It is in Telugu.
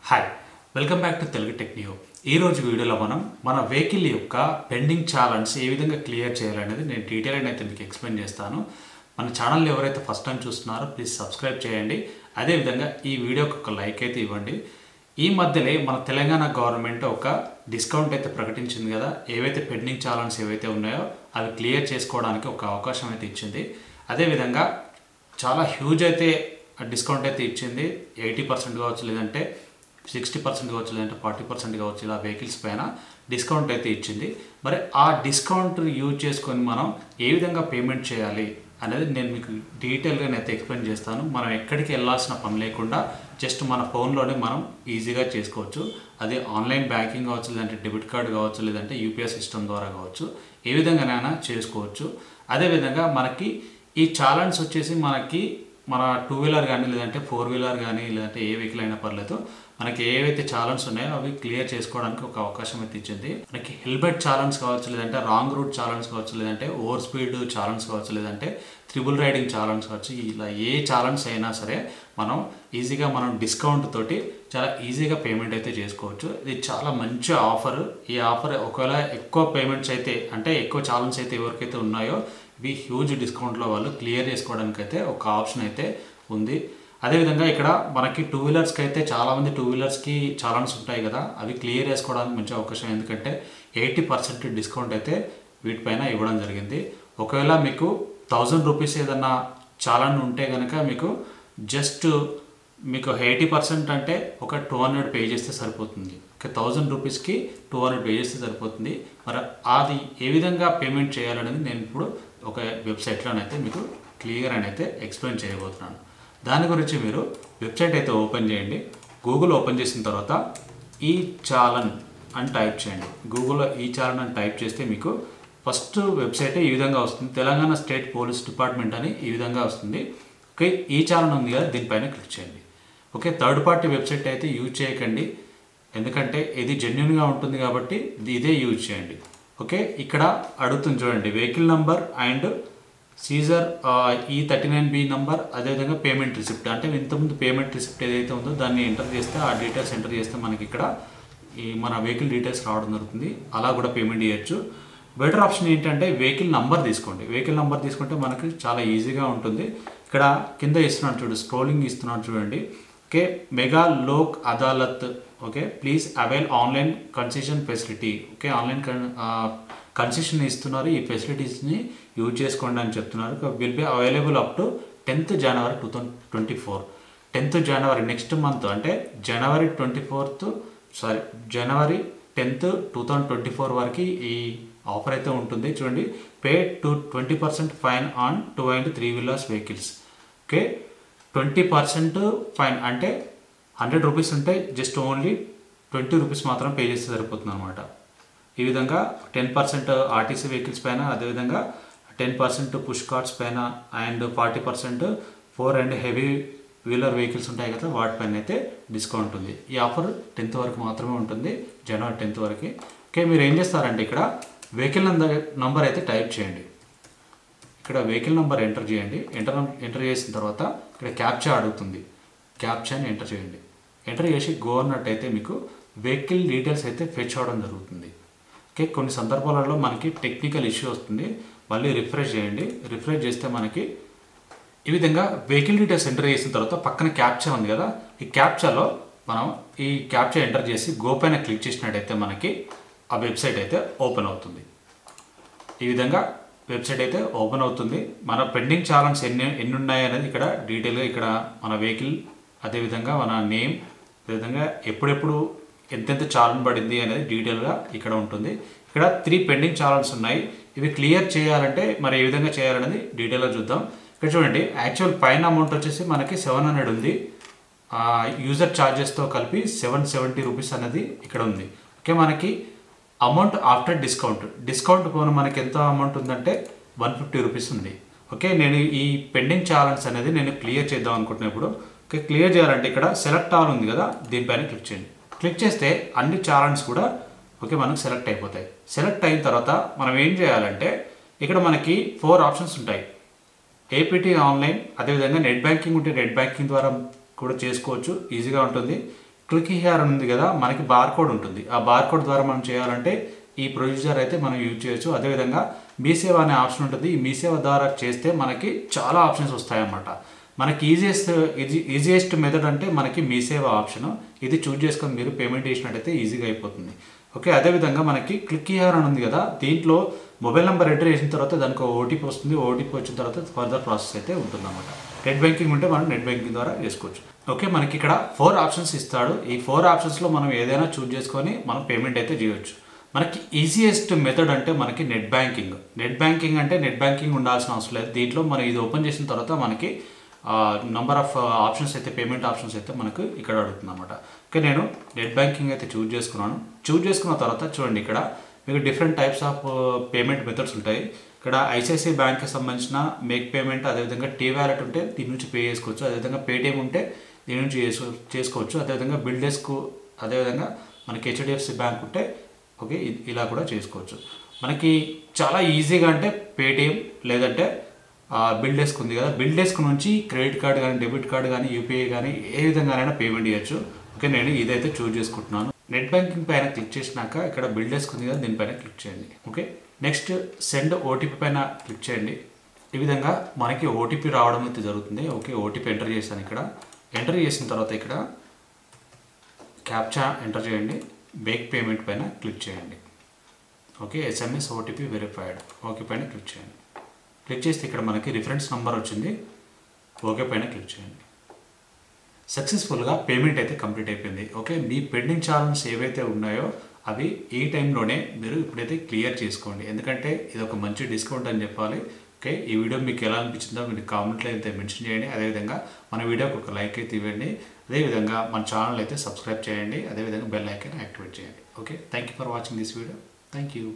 Hi welcome back to Telugu tech new. ఈరోజు వీడియోలో మనం మన వెహికల్ యొక్క పెండింగ్ ఛాలెంజ్ ఏ విధంగా క్లియర్ చేయాలనేది నేను డీటెయిల్గా అయితే మీకు ఎక్స్ప్లెయిన్ చేస్తాను. మన ఛానల్ ఎవరైతే ఫస్ట్ టైం చూస్తున్నారో ప్లీజ్ సబ్స్క్రైబ్ చేయండి. అదేవిధంగా ఈ వీడియోకి ఒక లైక్ అయితే ఇవ్వండి. ఈ మధ్యలో మన తెలంగాణ గవర్నమెంట్ ఒక డిస్కౌంట్ అయితే ప్రకటించింది కదా, ఏవైతే పెండింగ్ ఛాలెంజ్ ఏవైతే ఉన్నాయో అవి క్లియర్ చేసుకోవడానికి ఒక అవకాశం అయితే ఇచ్చింది. అదేవిధంగా చాలా హ్యూజ్ అయితే డిస్కౌంట్ అయితే ఇచ్చింది. 80% కావచ్చు, లేదంటే 60% కావచ్చు, లేదంటే 40% కావచ్చు, ఇలా వెహికల్స్ పైన డిస్కౌంట్ అయితే ఇచ్చింది. మరి ఆ డిస్కౌంట్ యూజ్ చేసుకొని మనం ఏ విధంగా పేమెంట్ చేయాలి అనేది నేను మీకు డీటెయిల్గా అయితే ఎక్స్ప్లెయిన్ చేస్తాను. మనం ఎక్కడికి వెళ్ళాల్సిన పని లేకుండా జస్ట్ మన ఫోన్లోనే మనం ఈజీగా చేసుకోవచ్చు. అది ఆన్లైన్ బ్యాంకింగ్ కావచ్చు, లేదంటే డెబిట్ కార్డు కావచ్చు, లేదంటే యూపీఎస్ సిస్టమ్ ద్వారా కావచ్చు, ఏ విధంగానైనా చేసుకోవచ్చు. అదేవిధంగా మనకి ఈ ఛాలెంజ్ వచ్చేసి మన 2 వీలర్ కానీ, లేదంటే 4 వీలర్ కానీ, లేదంటే ఏ వెహికల్ అయినా పర్లేదు, మనకి ఏవైతే ఛాలెంజ్ ఉన్నాయో అవి క్లియర్ చేసుకోవడానికి ఒక అవకాశం అయితే ఇచ్చింది. మనకి హెల్మెట్ ఛాలెంజ్ కావచ్చు, లేదంటే రాంగ్ రూట్ ఛాలెంజ్ కావచ్చు, లేదంటే ఓవర్ స్పీడ్ ఛాలెంజ్ కావచ్చు, లేదంటే త్రిబుల్ రైడింగ్ ఛాలెంజ్ కావచ్చు, ఇలా ఏ ఛాలెంజ్ అయినా సరే మనం ఈజీగా డిస్కౌంట్ తోటి చాలా ఈజీగా పేమెంట్ అయితే చేసుకోవచ్చు. ఇది చాలా మంచి ఆఫర్. ఈ ఆఫర్ ఒకవేళ ఎక్కువ పేమెంట్స్ అయితే, అంటే ఎక్కువ ఛాలెంజ్ అయితే ఎవరికైతే ఉన్నాయో ఇవి హ్యూజ్ డిస్కౌంట్లో వాళ్ళు క్లియర్ చేసుకోవడానికి అయితే ఒక ఆప్షన్ అయితే ఉంది. అదేవిధంగా ఇక్కడ మనకి 2 వీలర్స్కి అయితే చాలామంది 2 వీలర్స్కి ఛాలెంజ్ ఉంటాయి కదా, అవి క్లియర్ చేసుకోవడానికి మంచి అవకాశం. ఎందుకంటే 80% డిస్కౌంట్ అయితే వీటిపైన ఇవ్వడం జరిగింది. ఒకవేళ మీకు 1000 రూపీస్ ఏదన్నా ఛాలెంజ్ ఉంటే కనుక మీకు జస్ట్ 80% అంటే ఒక 200 పే చేస్తే సరిపోతుంది. 1000 రూపీస్కి 200 పే చేస్తే సరిపోతుంది. మరి అది ఏ విధంగా పేమెంట్ చేయాలనేది నేను ఇప్పుడు ఒక వెబ్సైట్లోనైతే మీకు క్లియర్ అని అయితే ఎక్స్ప్లెయిన్ చేయబోతున్నాను. దాని గురించి మీరు వెబ్సైట్ అయితే ఓపెన్ చేయండి. గూగుల్ ఓపెన్ చేసిన తర్వాత ఈ ఛాలెంజ్ అని టైప్ చేయండి. గూగుల్లో ఈ ఛాలెంజ్ అని టైప్ చేస్తే మీకు ఫస్ట్ వెబ్సైట్ ఈ విధంగా వస్తుంది. తెలంగాణ స్టేట్ పోలీస్ డిపార్ట్మెంట్ అని ఈ విధంగా వస్తుంది. ఓకే, ఈ ఛాలెంజ్ ఉంది కదా, దీనిపైన క్లిక్ చేయండి. ఓకే, థర్డ్ పార్టీ వెబ్సైట్ అయితే యూజ్ చేయకండి, ఎందుకంటే ఇది జెన్యున్గా ఉంటుంది కాబట్టి ఇదే యూజ్ చేయండి. ఓకే, ఇక్కడ అడుగుతుంది చూడండి, vehicle number and seizure E39B number, అదేవిధంగా పేమెంట్ రిసిప్ట్. అంటే ఇంతకుముందు పేమెంట్ రిసిప్ట్ ఏదైతే ఉందో దాన్ని ఎంటర్ చేస్తే, ఆ డీటెయిల్స్ ఎంటర్ చేస్తే మనకి ఇక్కడ మన వెహికల్ డీటెయిల్స్ రావడం జరుగుతుంది. అలా కూడా పేమెంట్ చేయొచ్చు. బెటర్ ఆప్షన్ ఏంటంటే వెహికల్ నంబర్ తీసుకోండి. వెహికల్ నంబర్ తీసుకుంటే మనకి చాలా ఈజీగా ఉంటుంది. ఇక్కడ కింద ఇస్తున్నాడు చూడు, స్క్రోలింగ్ ఇస్తున్నాడు చూడండి. Okay, mega Lok Adalat. Okay, please avail online concession facility. Okay, online concession ఇస్తున్నారు. ఈ ఫెసిలిటీస్ని యూజ్ చేసుకోండి అని చెప్తున్నారు. Will be available up to 10th January 2024. 10th January next month, అంటే జనవరి 10th 2024 వరకు ఈ ఆఫర్ అయితే ఉంటుంది. చూడండి, pay to 20% fine on 2 and 3 wheelers vehicles. Okay, 20% fine అంటే 100 రూపీస్ ఉంటే జస్ట్ ఓన్లీ 20 రూపీస్ మాత్రం పే చేస్తే సరిపోతుంది అనమాట. ఈ విధంగా 10% ఆర్టీసీ వెహికల్స్ పైన, అదేవిధంగా 10% పుష్ కార్ట్స్ పైన, and 40% 4 and heavy wheeler vehicles ఉంటాయి కదా, వాటిపైన అయితే డిస్కౌంట్ ఉంది. ఈ ఆఫర్ 10th వరకు మాత్రమే ఉంటుంది, జనవరి 10th వరకు. ఓకే, మీరు ఏం చేస్తారంటే ఇక్కడ వెహికల్ నంబర్ అయితే టైప్ చేయండి. ఇక్కడ వెహికల్ నంబర్ ఎంటర్ చేయండి. ఎంటర్ చేసిన తర్వాత ఇక్కడ క్యాప్చా అడుగుతుంది. క్యాప్చాని ఎంటర్ చేయండి. ఎంటర్ చేసి గో అన్నట్టయితే మీకు వెహికల్ డీటెయిల్స్ అయితే ఫెచ్ అవ్వడం జరుగుతుంది. ఓకే, కొన్ని సందర్భాలలో మనకి టెక్నికల్ ఇష్యూ వస్తుంది. మళ్ళీ రిఫ్రెష్ చేయండి. రిఫ్రెష్ చేస్తే మనకి ఈ విధంగా వెహికల్ డీటెయిల్స్ ఎంటర్ చేసిన తర్వాత పక్కన క్యాప్చా ఉంది కదా, ఈ క్యాప్చాలో మనం ఈ క్యాప్చా ఎంటర్ చేసి గో పైన క్లిక్ చేసినట్టయితే మనకి ఆ వెబ్సైట్ అయితే ఓపెన్ అవుతుంది. ఈ విధంగా వెబ్సైట్ అయితే ఓపెన్ అవుతుంది. మన పెండింగ్ ఛాలెంజ్ ఎన్ని ఉన్నాయి అనేది ఇక్కడ డీటెయిల్గా, ఇక్కడ మన వెహికల్, అదేవిధంగా మన నేమ్, అదేవిధంగా ఎప్పుడెప్పుడు ఎంతెంత ఛాలెంజ్ పడింది అనేది డీటెయిల్గా ఇక్కడ ఉంటుంది. ఇక్కడ 3 పెండింగ్ ఛాలెంజ్ ఉన్నాయి. ఇవి క్లియర్ చేయాలంటే మరి ఏ విధంగా చేయాలనేది డీటెయిల్గా చూద్దాం. ఇక్కడ చూడండి, యాక్చువల్ ఫైన్ అమౌంట్ వచ్చేసి మనకి 700 ఉంది. యూజర్ ఛార్జెస్తో కలిపి 770 రూపీస్ అనేది ఇక్కడ ఉంది. ఓకే, మనకి అమౌంట్ ఆఫ్టర్ డిస్కౌంట్ పోను మనకి ఎంత అమౌంట్ ఉందంటే 150 రూపీస్ ఉంది. ఓకే, నేను ఈ పెండింగ్ ఛాలెంజ్ అనేది నేను క్లియర్ చేద్దాం అనుకుంటున్నప్పుడు, ఓకే, క్లియర్ చేయాలంటే ఇక్కడ సెలెక్ట్ ఆల్ ఉంది కదా, దీనిపైన క్లిక్ చేయండి. క్లిక్ చేస్తే అన్ని ఛాలెంజ్ కూడా ఓకే మనకు సెలెక్ట్ అయిపోతాయి. సెలెక్ట్ అయిన తర్వాత మనం ఏం చేయాలంటే ఇక్కడ మనకి 4 ఆప్షన్స్ ఉంటాయి. ఏపీటీ ఆన్లైన్, అదేవిధంగా నెట్ బ్యాంకింగ్ ఉంటే నెట్ బ్యాంకింగ్ ద్వారా కూడా చేసుకోవచ్చు, ఈజీగా ఉంటుంది. క్లిక్ హియర్ ఉంది కదా, మనకి బార్కోడ్ ఉంటుంది. ఆ బార్కోడ్ ద్వారా మనం చేయాలంటే ఈ ప్రొసీజర్ అయితే మనం యూజ్ చేయొచ్చు. అదేవిధంగా మీ సేవ అనే ఆప్షన్ ఉంటుంది. ఈ మీ సేవ ద్వారా చేస్తే మనకి చాలా ఆప్షన్స్ వస్తాయన్నమాట. మనకి ఈజియెస్ట్ మెథడ్ అంటే మనకి మీ సేవ ఆప్షన్. ఇది చూజ్ చేసుకొని మీరు పేమెంట్ చేసినట్టయితే ఈజీగా అయిపోతుంది. ఓకే, అదేవిధంగా మనకి క్లిక్ హియర్ అని ఉంది కదా, దీంట్లో మొబైల్ నెంబర్ ఎంటర్ చేసిన తర్వాత దానికి ఓటీపీ వస్తుంది. ఓటీపీ వచ్చిన తర్వాత ఫర్దర్ ప్రాసెస్ అయితే ఉంటుందన్నమాట. నెట్ బ్యాంకింగ్ ఉంటే మనం నెట్ బ్యాంకింగ్ ద్వారా చేసుకోవచ్చు. ఓకే, మనకి ఇక్కడ 4 ఆప్షన్స్ ఇస్తాడు. ఈ 4 ఆప్షన్స్లో మనం ఏదైనా చూజ్ చేసుకొని మనం పేమెంట్ అయితే చేయొచ్చు. మనకి ఈజియెస్ట్ మెథడ్ అంటే మనకి నెట్ బ్యాంకింగ్. నెట్ బ్యాంకింగ్ అంటే నెట్ బ్యాంకింగ్ ఉండాల్సిన అవసరం లేదు. దీంట్లో మనం ఇది ఓపెన్ చేసిన తర్వాత మనకి నంబర్ ఆఫ్ ఆప్షన్స్ అయితే, పేమెంట్ ఆప్షన్స్ అయితే మనకు ఇక్కడ అడుగుతుంది అనమాట. ఓకే, నేను నెట్ బ్యాంకింగ్ అయితే చూజ్ చేసుకున్నాను. చూజ్ చేసుకున్న తర్వాత చూడండి, ఇక్కడ మీకు different types of payment methods ఉంటాయి. ఇక్కడ ఐసిఐసిఐ బ్యాంక్కి సంబంధించిన మేక్ పేమెంట్, అదేవిధంగా టీ వ్యాలెట్ ఉంటే దీని నుంచి పే చేసుకోవచ్చు. అదేవిధంగా పేటిఎం ఉంటే దీని నుంచి చేసుకోవచ్చు. అదేవిధంగా బిల్ డెస్క్, అదేవిధంగా మనకి హెచ్డిఎఫ్సి బ్యాంక్ ఉంటే ఓకే ఇలా కూడా చేసుకోవచ్చు. మనకి చాలా ఈజీగా అంటే పేటిఎం లేదంటే బిల్ డెస్క్ ఉంది కదా, బిల్ డెస్క్ నుంచి క్రెడిట్ కార్డ్ కానీ, డెబిట్ కార్డ్ కానీ, యూపీఐ కానీ ఏ విధంగానైనా పేమెంట్ చేయొచ్చు. ఓకే, నేను ఇదైతే చూజ్ చేసుకుంటున్నాను. నెట్ బ్యాంకింగ్ పైన క్లిక్ చేసినాక ఇక్కడ బిల్ డెస్క్ ఉంది కదా, దీనిపైన క్లిక్ చేయండి. ఓకే, నెక్స్ట్ సెండ్ ఓటీపీ పైన క్లిక్ చేయండి. ఈ విధంగా మనకి ఓటీపీ రావడం అయితే జరుగుతుంది. ఓకే, ఓటీపీ ఎంటర్ చేశాను. ఇక్కడ ఎంటర్ చేసిన తర్వాత ఇక్కడ క్యాప్చా ఎంటర్ చేయండి. మేక్ పేమెంట్ పైన క్లిక్ చేయండి. Okay, SMS OTP verified. Okay పైన క్లిక్ చేయండి. క్లిక్ చేస్తే ఇక్కడ మనకి రిఫరెన్స్ నెంబర్ వచ్చింది. ఓకే పైన క్లిక్ చేయండి. సక్సెస్ఫుల్గా పేమెంట్ అయితే కంప్లీట్ అయిపోయింది. ఓకే, మీ పెండింగ్ ఛార్జెస్ ఏవైతే ఉన్నాయో అవి ఈ టైంలోనే మీరు ఇప్పుడైతే క్లియర్ చేసుకోండి. ఎందుకంటే ఇది ఒక మంచి డిస్కౌంట్ అని చెప్పాలి. ఓకే, ఈ వీడియో మీకు ఎలా అనిపించిందో మీరు కామెంట్లో అయితే మెన్షన్ చేయండి. అదేవిధంగా మన వీడియోకి ఒక లైక్ అయితే ఇవ్వండి. అదేవిధంగా మన ఛానల్ అయితే సబ్స్క్రైబ్ చేయండి. అదేవిధంగా బెల్ ఐకాన్ యాక్టివేట్ చేయండి. Okay, thank you for watching this video. Thank you.